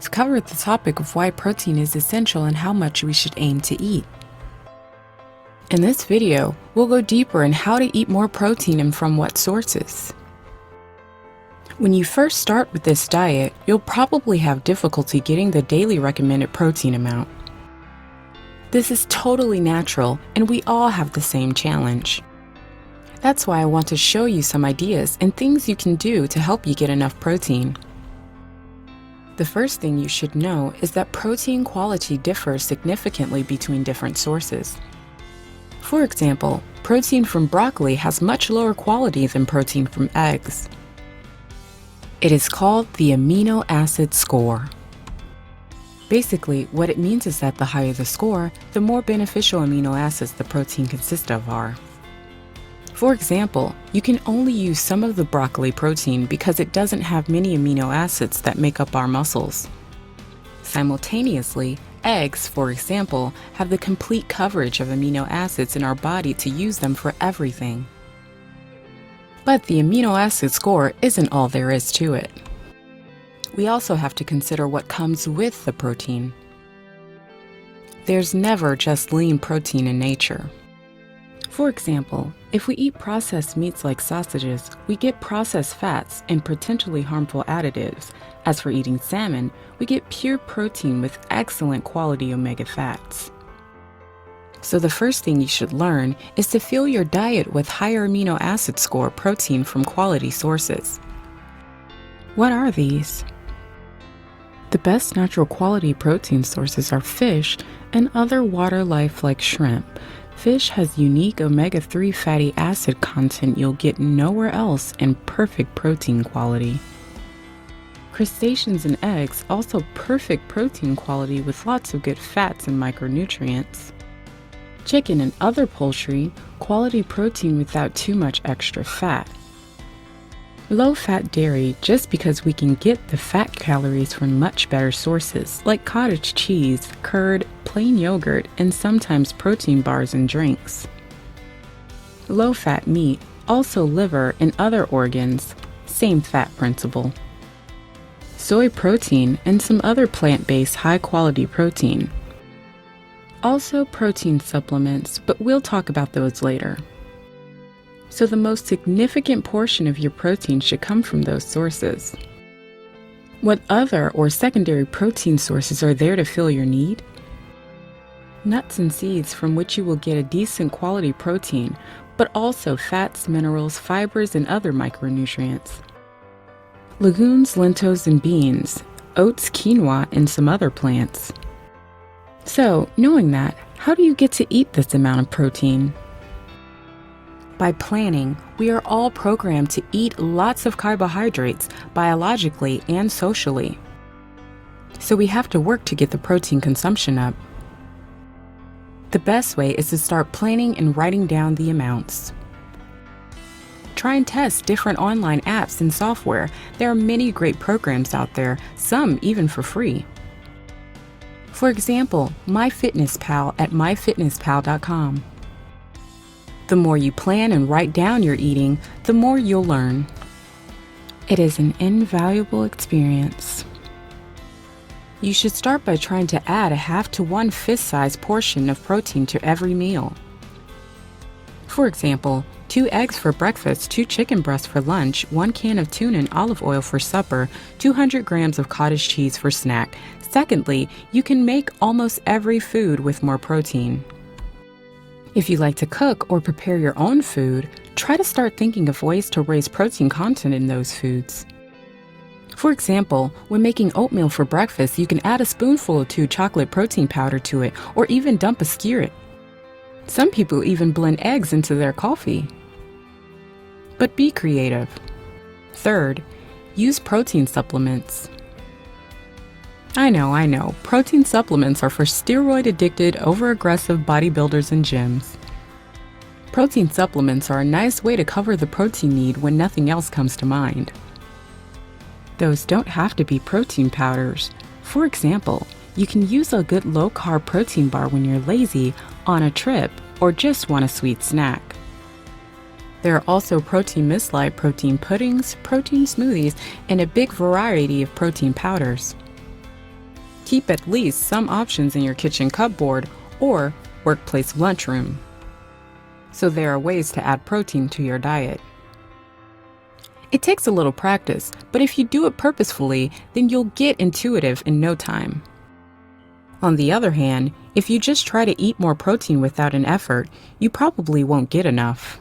to cover the topic of why protein is essential and how much we should aim to eat. In this video, we'll go deeper in how to eat more protein and from what sources. When you first start with this diet, you'll probably have difficulty getting the daily recommended protein amount. This is totally natural, and we all have the same challenge. That's why I want to show you some ideas and things you can do to help you get enough protein. The first thing you should know is that protein quality differs significantly between different sources. For example, protein from broccoli has much lower quality than protein from eggs. It is called the amino acid score. Basically, what it means is that the higher the score, the more beneficial amino acids the protein consists of are. For example, you can only use some of the broccoli protein because it doesn't have many amino acids that make up our muscles. Simultaneously, eggs, for example, have the complete coverage of amino acids in our body to use them for everything. But the amino acid score isn't all there is to it. We also have to consider what comes with the protein. There's never just lean protein in nature. For example, if we eat processed meats like sausages, we get processed fats and potentially harmful additives. As for eating salmon, we get pure protein with excellent quality omega fats. So the first thing you should learn is to fill your diet with higher amino acid score protein from quality sources. What are these? The best natural quality protein sources are fish and other water life like shrimp. Fish has unique omega-3 fatty acid content you'll get nowhere else and perfect protein quality. Crustaceans and eggs also perfect protein quality with lots of good fats and micronutrients. Chicken and other poultry, quality protein without too much extra fat. Low-fat dairy just because we can get the fat calories from much better sources like cottage cheese, curd, plain yogurt, and sometimes protein bars and drinks. Low-fat meat, also liver and other organs, same fat principle. Soy protein and some other plant-based high-quality protein. Also protein supplements, but we'll talk about those later. So the most significant portion of your protein should come from those sources. What other or secondary protein sources are there to fill your need? Nuts and seeds from which you will get a decent quality protein, but also fats, minerals, fibers, and other micronutrients. Legumes, lentils, and beans, oats, quinoa, and some other plants. So, knowing that, how do you get to eat this amount of protein? By planning, we are all programmed to eat lots of carbohydrates biologically and socially. So we have to work to get the protein consumption up. The best way is to start planning and writing down the amounts. Try and test different online apps and software. There are many great programs out there, some even for free. For example, MyFitnessPal at myfitnesspal.com. The more you plan and write down your eating, the more you'll learn. It is an invaluable experience. You should start by trying to add a half to 1/5 size portion of protein to every meal. For example, 2 eggs for breakfast, 2 chicken breasts for lunch, 1 can of tuna and olive oil for supper, 200 grams of cottage cheese for snack. Secondly, you can make almost every food with more protein. If you like to cook or prepare your own food, try to start thinking of ways to raise protein content in those foods. For example, when making oatmeal for breakfast, you can add a spoonful or 2 chocolate protein powder to it, or even dump a skillet. Some people even blend eggs into their coffee. But be creative. Third, use protein supplements. I know, protein supplements are for steroid-addicted, over-aggressive bodybuilders and gyms. Protein supplements are a nice way to cover the protein need when nothing else comes to mind. Those don't have to be protein powders. For example, you can use a good low-carb protein bar when you're lazy, on a trip, or just want a sweet snack. There are also protein muesli, protein puddings, protein smoothies, and a big variety of protein powders. Keep at least some options in your kitchen cupboard or workplace lunchroom. So there are ways to add protein to your diet. It takes a little practice, but if you do it purposefully, then you'll get intuitive in no time. On the other hand, if you just try to eat more protein without an effort, you probably won't get enough.